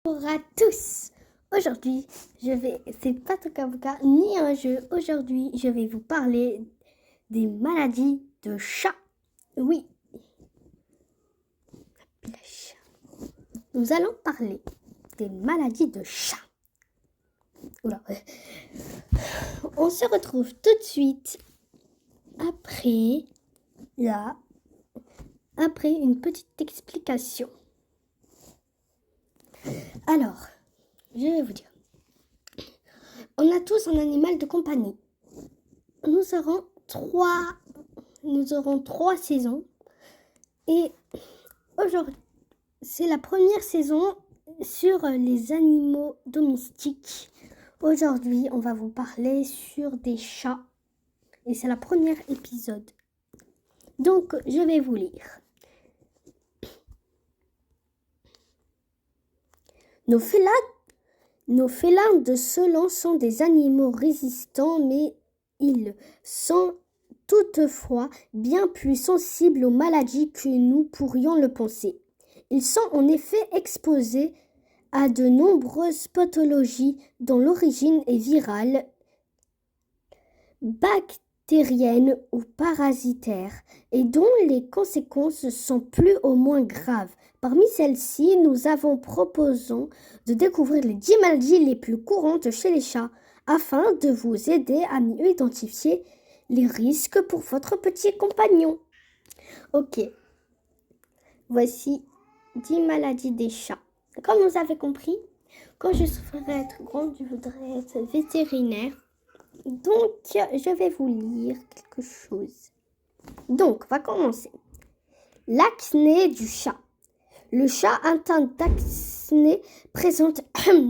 Bonjour à tous. Aujourd'hui, c'est pas tout avocat ni un jeu. Aujourd'hui, je vais vous parler des maladies de chat. Oui, nous allons parler des maladies de chat. Oula. On se retrouve tout de suite après une petite explication. Alors, je vais vous dire. On a tous un animal de compagnie. Nous aurons trois saisons. Et aujourd'hui, c'est la première saison sur les animaux domestiques. Aujourd'hui, on va vous parler sur des chats. Et c'est le premier épisode. Donc, je vais vous lire. Nos félins de Celan sont des animaux résistants, mais ils sont toutefois bien plus sensibles aux maladies que nous pourrions le penser. Ils sont en effet exposés à de nombreuses pathologies dont l'origine est virale, bactérienne ou parasitaire et dont les conséquences sont plus ou moins graves. Parmi celles-ci, nous avons proposé de découvrir les 10 maladies les plus courantes chez les chats afin de vous aider à mieux identifier les risques pour votre petit compagnon. Ok, voici 10 maladies des chats. Comme vous avez compris, quand je souhaiterais être grande, je voudrais être vétérinaire. Donc, je vais vous lire quelque chose. Donc, on va commencer. L'acné du chat. Le chat atteint d'acné présente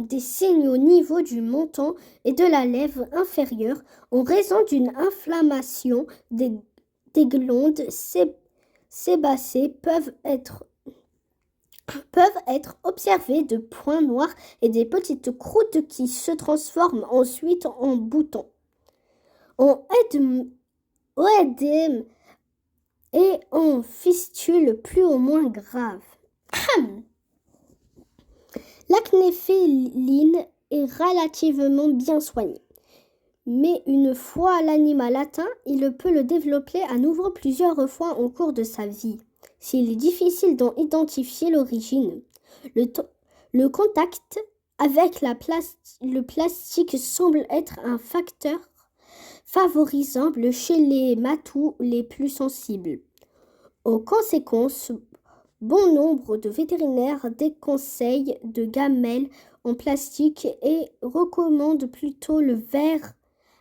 des signes au niveau du menton et de la lèvre inférieure en raison d'une inflammation des glandes sébacées peuvent être observées de points noirs et des petites croûtes qui se transforment ensuite en boutons, en œdème et en fistule plus ou moins grave. L'acné féline est relativement bien soignée, mais une fois l'animal atteint, il peut le développer à nouveau plusieurs fois au cours de sa vie. S'il est difficile d'en identifier l'origine, le contact avec le plastique semble être un facteur favorisant chez les matous les plus sensibles. En conséquence, bon nombre de vétérinaires déconseillent de gamelles en plastique et recommandent plutôt le verre,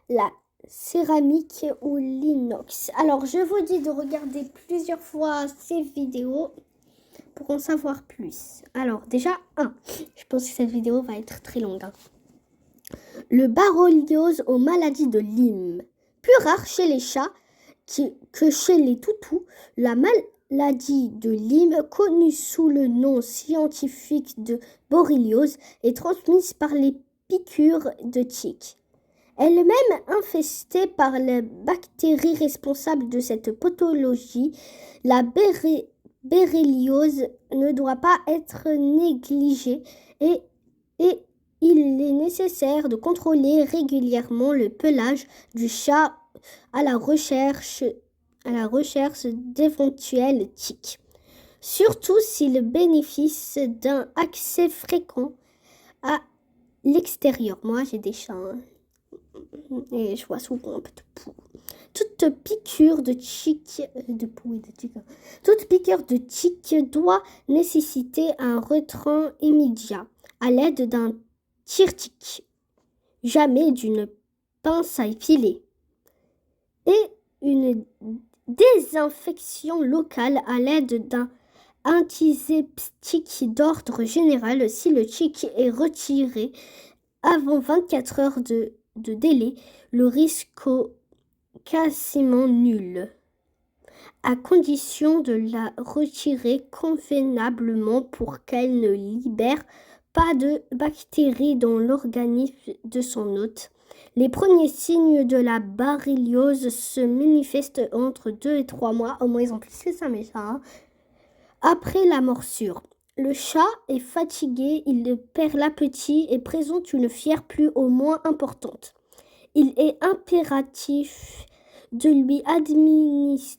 la céramique ou l'inox. Alors, je vous dis de regarder plusieurs fois ces vidéos pour en savoir plus. Alors, déjà, je pense que cette vidéo va être très longue. Le borréliose aux maladies de Lyme. Plus rare chez les chats que chez les toutous, la maladie de Lyme, connue sous le nom scientifique de borréliose, est transmise par les piqûres de tiques. Elle-même infestée par les bactéries responsables de cette pathologie, la borréliose ne doit pas être négligée et il est nécessaire de contrôler régulièrement le pelage du chat à la recherche d'éventuelles tiques. Surtout s'il bénéficie d'un accès fréquent à l'extérieur. Moi, j'ai des chats et je vois souvent un peu de poux. Toute piqûre de tique doit nécessiter un retrait immédiat à l'aide d'un tire-tique, jamais d'une pince à épiler, et une désinfection locale à l'aide d'un antiseptique d'ordre général. Si le tique est retiré avant 24 heures de délai, le risque est quasiment nul, à condition de la retirer convenablement pour qu'elle ne libère pas de bactéries dans l'organisme de son hôte. Les premiers signes de la borréliose se manifestent entre 2 et 3 mois, au moins ils ont plus que ça, mais ça, après la morsure. Le chat est fatigué, il perd l'appétit et présente une fièvre plus ou moins importante. Il est impératif de lui administrer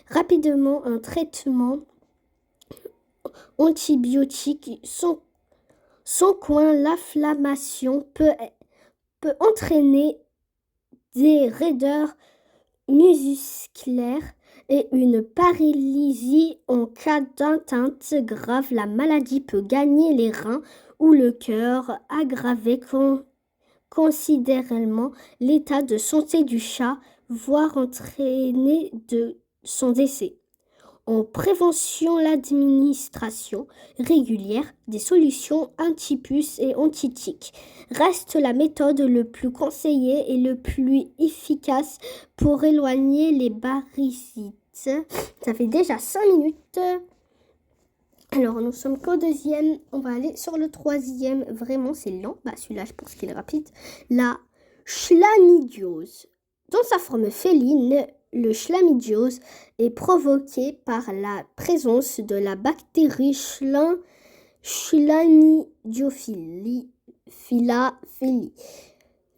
rapidement un traitement antibiotique. Sans quoi l'inflammation peut entraîner des raideurs musculaires et une paralysie. En cas d'atteinte grave, la maladie peut gagner les reins ou le cœur, aggraver considérablement l'état de santé du chat, voire entraîner de son décès. En prévention, l'administration régulière des solutions anti-puces et anti-tiques reste la méthode le plus conseillée et le plus efficace pour éloigner les parasites. Ça fait déjà 5 minutes. Alors, nous sommes qu'au deuxième. On va aller sur le troisième. Vraiment, c'est lent. Celui-là, je pense qu'il est rapide. La chlamydiose. Dans sa forme féline, le chlamydiose est provoqué par la présence de la bactérie Chlamydiophili.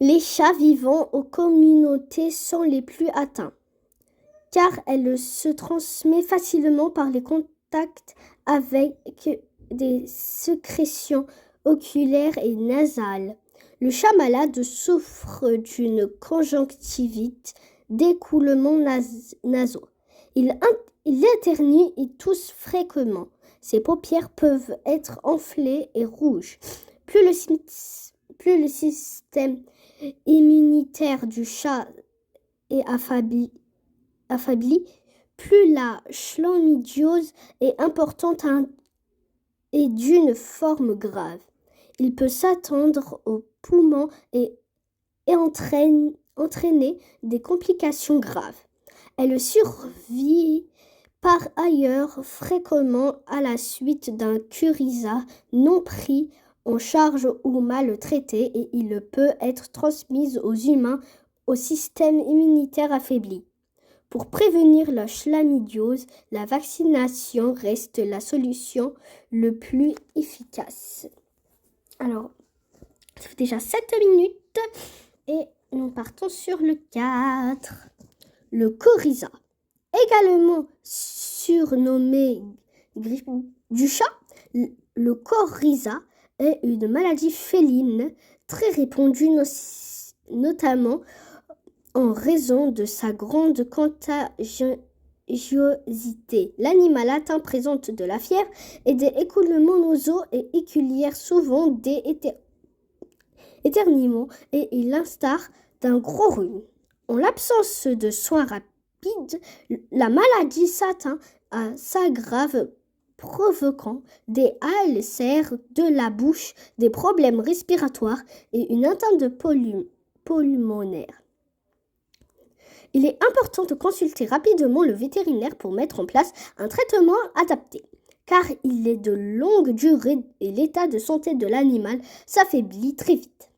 Les chats vivant aux communautés sont les plus atteints, car elle se transmet facilement par les contacts avec des sécrétions oculaires et nasales. Le chat malade souffre d'une conjonctivite, d'écoulements nasaux. Il éternue et tousse fréquemment. Ses paupières peuvent être enflées et rouges. Plus le système immunitaire du chat est affaibli, plus la chlamydiose est importante et d'une forme grave. Il peut s'étendre aux poumons et entraîner des complications graves. Elle survit par ailleurs fréquemment à la suite d'un coryza non pris en charge ou mal traité, et il peut être transmis aux humains au système immunitaire affaibli. Pour prévenir la chlamydiose, la vaccination reste la solution le plus efficace. Alors, ça fait déjà 7 minutes et nous partons sur le 4. Le coryza, également surnommé grippe du chat, le coryza est une maladie féline très répandue, notamment en raison de sa grande contagiosité. L'animal atteint présente de la fièvre et des écoulements nasaux et oculaires, souvent des éternuements et l'instar d'un gros rhume. En l'absence de soins rapides, la maladie s'aggrave, provoquant des ulcères de la bouche, des problèmes respiratoires et une atteinte pulmonaire. Il est important de consulter rapidement le vétérinaire pour mettre en place un traitement adapté, car il est de longue durée et l'état de santé de l'animal s'affaiblit très vite.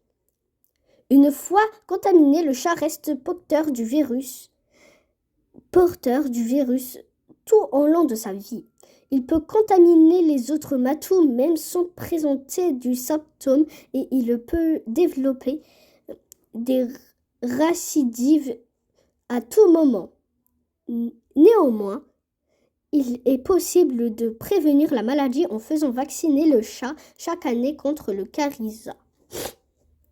Une fois contaminé, le chat reste porteur du virus tout au long de sa vie. Il peut contaminer les autres matous même sans présenter du symptôme, et il peut développer des récidives à tout moment. Néanmoins, il est possible de prévenir la maladie en faisant vacciner le chat chaque année contre le coryza.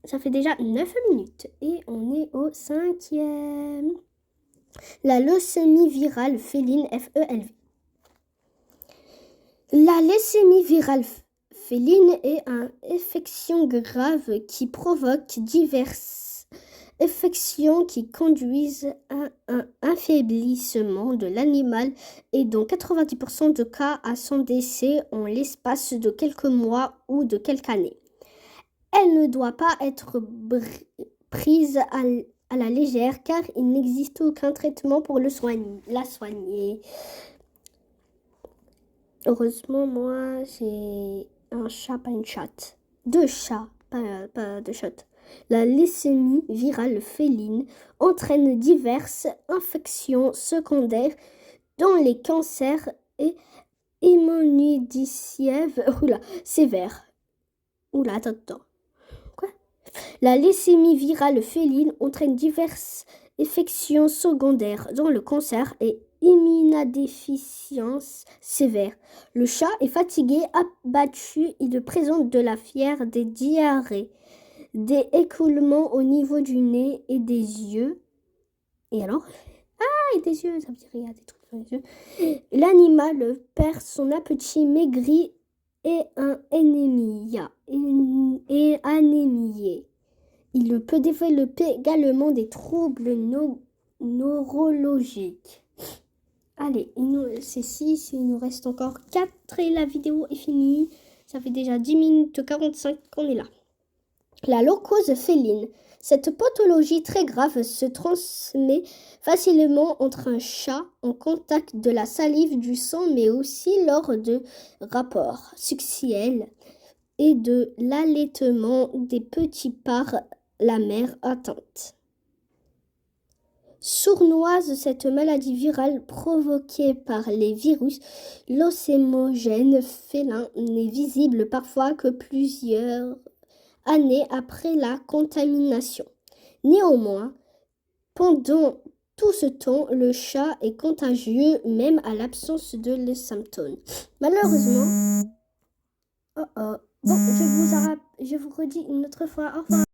Ça fait déjà 9 minutes et on est au 5e. La leucémie virale féline FELV. La leucémie virale féline est une infection grave qui provoque diverses infections qui conduisent à un affaiblissement de l'animal et dans 90% de cas à son décès en l'espace de quelques mois ou de quelques années. Elle ne doit pas être prise à la légère, car il n'existe aucun traitement pour la soigner. Heureusement, moi, j'ai un chat, pas une chatte. 2 chats, pas de chatte. La leucémie virale féline entraîne diverses infections secondaires, dont les cancers et hémorragique sévère. Attends. Quoi? La leucémie virale féline entraîne diverses infections secondaires, dont le cancer et immunodéficience sévère. Le chat est fatigué, abattu, il présente de la fièvre, des diarrhées, des écoulements au niveau du nez et des yeux. Et alors? Et des yeux, ça veut dire qu'il y a des trucs dans les yeux. L'animal perd son appétit, maigrit et anémié. Il peut développer également des troubles neurologiques. Allez, c'est 6, il nous reste encore 4 et la vidéo est finie. Ça fait déjà 10 minutes 45 qu'on est là. La leucose féline. Cette pathologie très grave se transmet facilement entre un chat en contact de la salive, du sang, mais aussi lors de rapports sexuels et de l'allaitement des petits par la mère atteinte. Sournoise, cette maladie virale provoquée par les virus lacrymogènes félins n'est visible parfois que plusieurs années après la contamination. Néanmoins, pendant tout ce temps, le chat est contagieux même à l'absence de symptômes. Malheureusement, bon, je vous redis une autre fois. Au revoir.